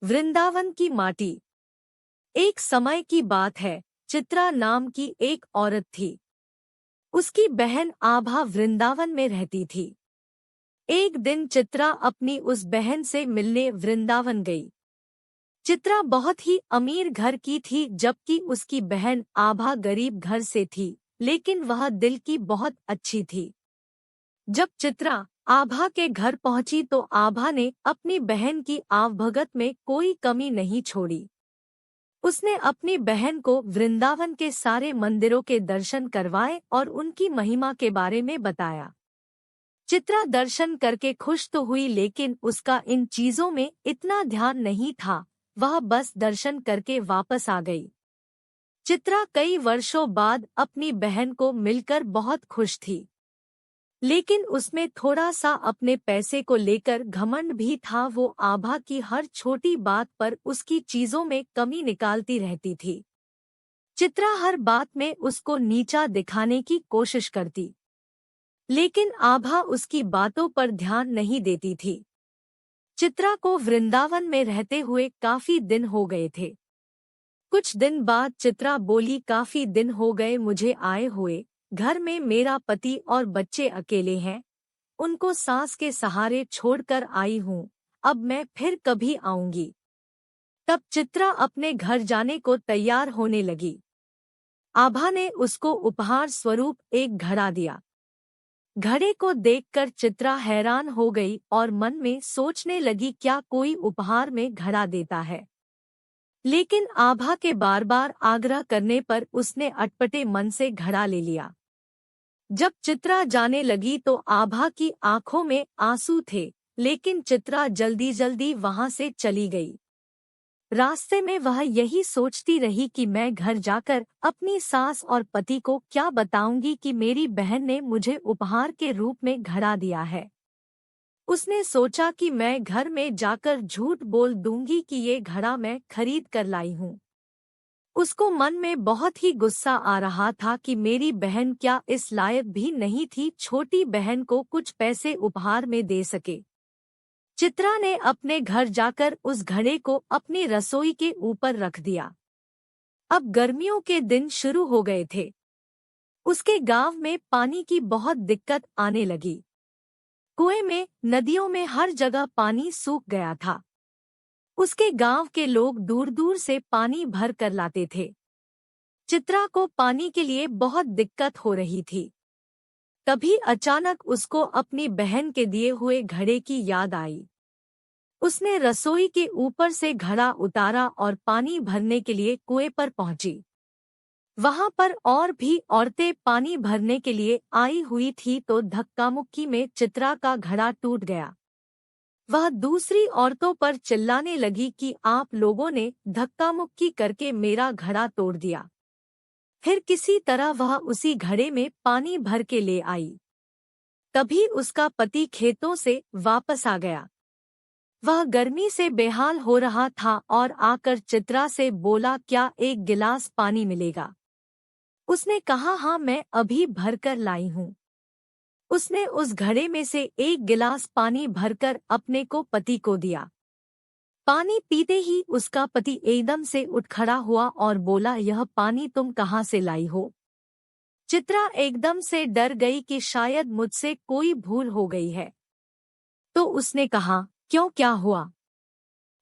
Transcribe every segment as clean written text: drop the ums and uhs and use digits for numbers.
वृंदावन की माटी। एक समय की बात है, चित्रा नाम की एक औरत थी। उसकी बहन आभा वृंदावन में रहती थी। एक दिन चित्रा अपनी उस बहन से मिलने वृंदावन गई। चित्रा बहुत ही अमीर घर की थी, जबकि उसकी बहन आभा गरीब घर से थी, लेकिन वह दिल की बहुत अच्छी थी। जब चित्रा आभा के घर पहुंची तो आभा ने अपनी बहन की आवभगत में कोई कमी नहीं छोड़ी। उसने अपनी बहन को वृंदावन के सारे मंदिरों के दर्शन करवाए और उनकी महिमा के बारे में बताया। चित्रा दर्शन करके खुश तो हुई, लेकिन उसका इन चीजों में इतना ध्यान नहीं था। वह बस दर्शन करके वापस आ गई। चित्रा कई वर्षों बाद अपनी बहन को मिलकर बहुत खुश थी, लेकिन उसमें थोड़ा सा अपने पैसे को लेकर घमंड भी था। वो आभा की हर छोटी बात पर उसकी चीजों में कमी निकालती रहती थी। चित्रा हर बात में उसको नीचा दिखाने की कोशिश करती, लेकिन आभा उसकी बातों पर ध्यान नहीं देती थी। चित्रा को वृंदावन में रहते हुए काफी दिन हो गए थे। कुछ दिन बाद चित्रा बोली, काफी दिन हो गए मुझे आए हुए। घर में मेरा पति और बच्चे अकेले हैं। उनको सास के सहारे छोड़कर आई हूँ। अब मैं फिर कभी आऊंगी। तब चित्रा अपने घर जाने को तैयार होने लगी। आभा ने उसको उपहार स्वरूप एक घड़ा दिया। घड़े को देखकर चित्रा हैरान हो गई और मन में सोचने लगी, क्या कोई उपहार में घड़ा देता है। लेकिन आभा के बार बार आग्रह करने पर उसने अटपटे मन से घड़ा ले लिया। जब चित्रा जाने लगी तो आभा की आंखों में आंसू थे, लेकिन चित्रा जल्दी जल्दी वहां से चली गई। रास्ते में वह यही सोचती रही कि मैं घर जाकर अपनी सास और पति को क्या बताऊंगी कि मेरी बहन ने मुझे उपहार के रूप में घड़ा दिया है। उसने सोचा कि मैं घर में जाकर झूठ बोल दूंगी कि ये घड़ा मैं खरीद कर लाई हूँ। उसको मन में बहुत ही गुस्सा आ रहा था कि मेरी बहन क्या इस लायक भी नहीं थी छोटी बहन को कुछ पैसे उपहार में दे सके। चित्रा ने अपने घर जाकर उस घड़े को अपनी रसोई के ऊपर रख दिया। अब गर्मियों के दिन शुरू हो गए थे। उसके गांव में पानी की बहुत दिक्कत आने लगी। कुएं में, नदियों में हर जगह पानी सूख गया था। उसके गांव के लोग दूर दूर से पानी भर कर लाते थे। चित्रा को पानी के लिए बहुत दिक्कत हो रही थी। तभी अचानक उसको अपनी बहन के दिए हुए घड़े की याद आई। उसने रसोई के ऊपर से घड़ा उतारा और पानी भरने के लिए कुएं पर पहुंची। वहां पर और भी औरतें पानी भरने के लिए आई हुई थी तो धक्कामुक्की में चित्रा का घड़ा टूट गया। वह दूसरी औरतों पर चिल्लाने लगी कि आप लोगों ने धक्कामुक्की करके मेरा घड़ा तोड़ दिया। फिर किसी तरह वह उसी घड़े में पानी भर के ले आई। तभी उसका पति खेतों से वापस आ गया। वह गर्मी से बेहाल हो रहा था और आकर चित्रा से बोला, क्या एक गिलास पानी मिलेगा। उसने कहा, हाँ मैं अभी भरकर लाई हूँ। उसने उस घड़े में से एक गिलास पानी भरकर अपने को पति को दिया। पानी पीते ही उसका पति एकदम से उठ खड़ा हुआ और बोला, यह पानी तुम कहाँ से लाई हो। चित्रा एकदम से डर गई कि शायद मुझसे कोई भूल हो गई है। तो उसने कहा, क्यों, क्या हुआ।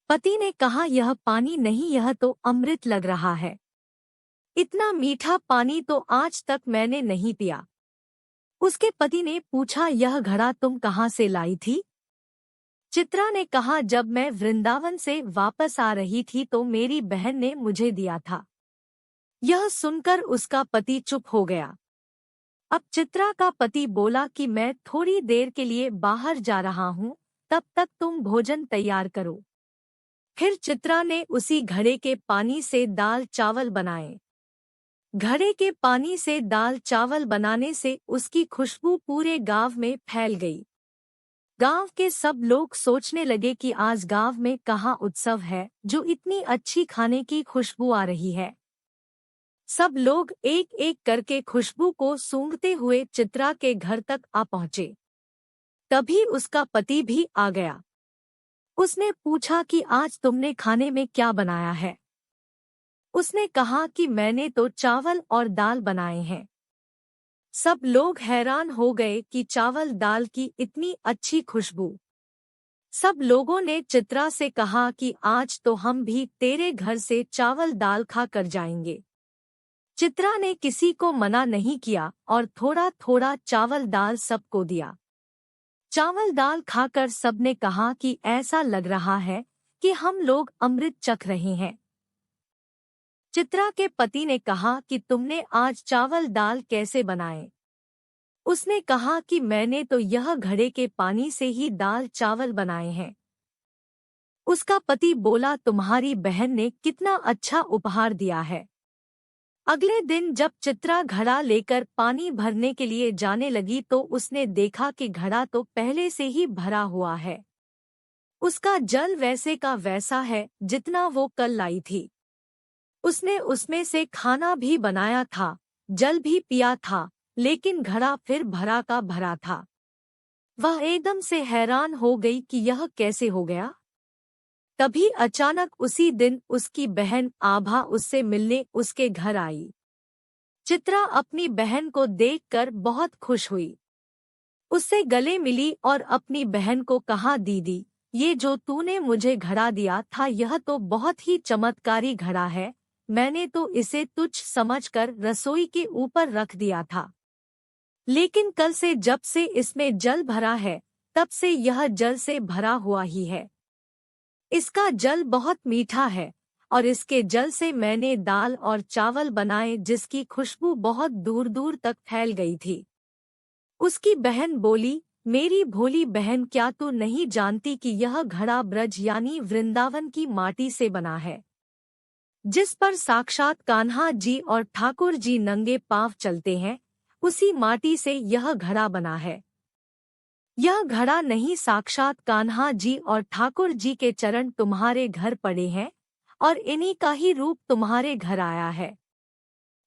पति ने कहा, यह पानी नहीं, यह तो अमृत लग रहा है। इतना मीठा पानी तो आज तक मैंने नहीं पिया। उसके पति ने पूछा, यह घड़ा तुम कहाँ से लाई थी। चित्रा ने कहा, जब मैं वृंदावन से वापस आ रही थी तो मेरी बहन ने मुझे दिया था। यह सुनकर उसका पति चुप हो गया। अब चित्रा का पति बोला कि मैं थोड़ी देर के लिए बाहर जा रहा हूँ, तब तक तुम भोजन तैयार करो। फिर चित्रा ने उसी घड़े के पानी से दाल चावल बनाए। घड़े के पानी से दाल चावल बनाने से उसकी खुशबू पूरे गांव में फैल गई। गांव के सब लोग सोचने लगे कि आज गांव में कहाँ उत्सव है जो इतनी अच्छी खाने की खुशबू आ रही है। सब लोग एक एक करके खुशबू को सूंघते हुए चित्रा के घर तक आ पहुंचे। तभी उसका पति भी आ गया। उसने पूछा कि आज तुमने खाने में क्या बनाया है। उसने कहा कि मैंने तो चावल और दाल बनाए हैं। सब लोग हैरान हो गए कि चावल दाल की इतनी अच्छी खुशबू। सब लोगों ने चित्रा से कहा कि आज तो हम भी तेरे घर से चावल दाल खा कर जाएंगे। चित्रा ने किसी को मना नहीं किया और थोड़ा थोड़ा चावल दाल सबको दिया। चावल दाल खाकर सबने कहा कि ऐसा लग रहा है कि हम लोग अमृत चख रहे हैं। चित्रा के पति ने कहा कि तुमने आज चावल दाल कैसे बनाए? उसने कहा कि मैंने तो यह घड़े के पानी से ही दाल चावल बनाए हैं। उसका पति बोला, तुम्हारी बहन ने कितना अच्छा उपहार दिया है। अगले दिन जब चित्रा घड़ा लेकर पानी भरने के लिए जाने लगी तो उसने देखा कि घड़ा तो पहले से ही भरा हुआ है। उसका जल वैसे का वैसा है जितना वो कल लाई थी। उसने उसमें से खाना भी बनाया था, जल भी पिया था, लेकिन घड़ा फिर भरा का भरा था। वह एकदम से हैरान हो गई कि यह कैसे हो गया। तभी अचानक उसी दिन उसकी बहन आभा उससे मिलने उसके घर आई। चित्रा अपनी बहन को देखकर बहुत खुश हुई। उससे गले मिली और अपनी बहन को कहा, दीदी, ये जो तूने मुझे घड़ा दिया था यह तो बहुत ही चमत्कारी घड़ा है। मैंने तो इसे तुच्छ समझकर रसोई के ऊपर रख दिया था, लेकिन कल से जब से इसमें जल भरा है तब से यह जल से भरा हुआ ही है। इसका जल बहुत मीठा है और इसके जल से मैंने दाल और चावल बनाए जिसकी खुशबू बहुत दूर दूर तक फैल गई थी। उसकी बहन बोली, मेरी भोली बहन, क्या तू नहीं जानती कि यह घड़ा ब्रज यानी वृंदावन की माटी से बना है, जिस पर साक्षात कान्हा जी और ठाकुर जी नंगे पांव चलते हैं। उसी माटी से यह घड़ा बना है। यह घड़ा नहीं, साक्षात कान्हा जी और ठाकुर जी के चरण तुम्हारे घर पड़े हैं और इन्हीं का ही रूप तुम्हारे घर आया है।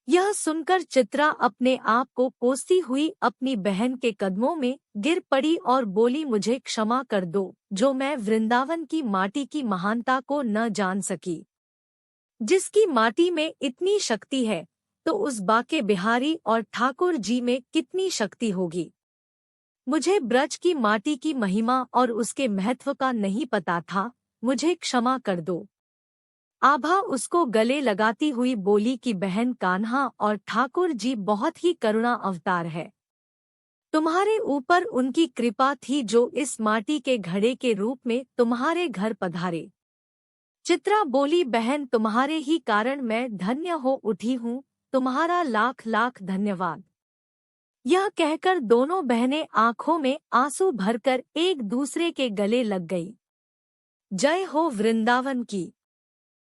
यह सुनकर चित्रा अपने आप को कोसती हुई अपनी बहन के कदमों में गिर पड़ी और बोली, मुझे क्षमा कर दो जो मैं वृंदावन की माटी की महानता को न जान सकी। जिसकी माटी में इतनी शक्ति है तो उस बाके बिहारी और ठाकुर जी में कितनी शक्ति होगी। मुझे ब्रज की माटी की महिमा और उसके महत्व का नहीं पता था, मुझे क्षमा कर दो। आभा उसको गले लगाती हुई बोली कि बहन, कान्हा और ठाकुर जी बहुत ही करुणा अवतार है। तुम्हारे ऊपर उनकी कृपा थी जो इस माटी के घड़े के रूप में तुम्हारे घर पधारे। चित्रा बोली, बहन, तुम्हारे ही कारण मैं धन्य हो उठी हूँ, तुम्हारा लाख लाख धन्यवाद। यह कहकर दोनों बहनें आंखों में आंसू भरकर एक दूसरे के गले लग गई। जय हो वृंदावन की।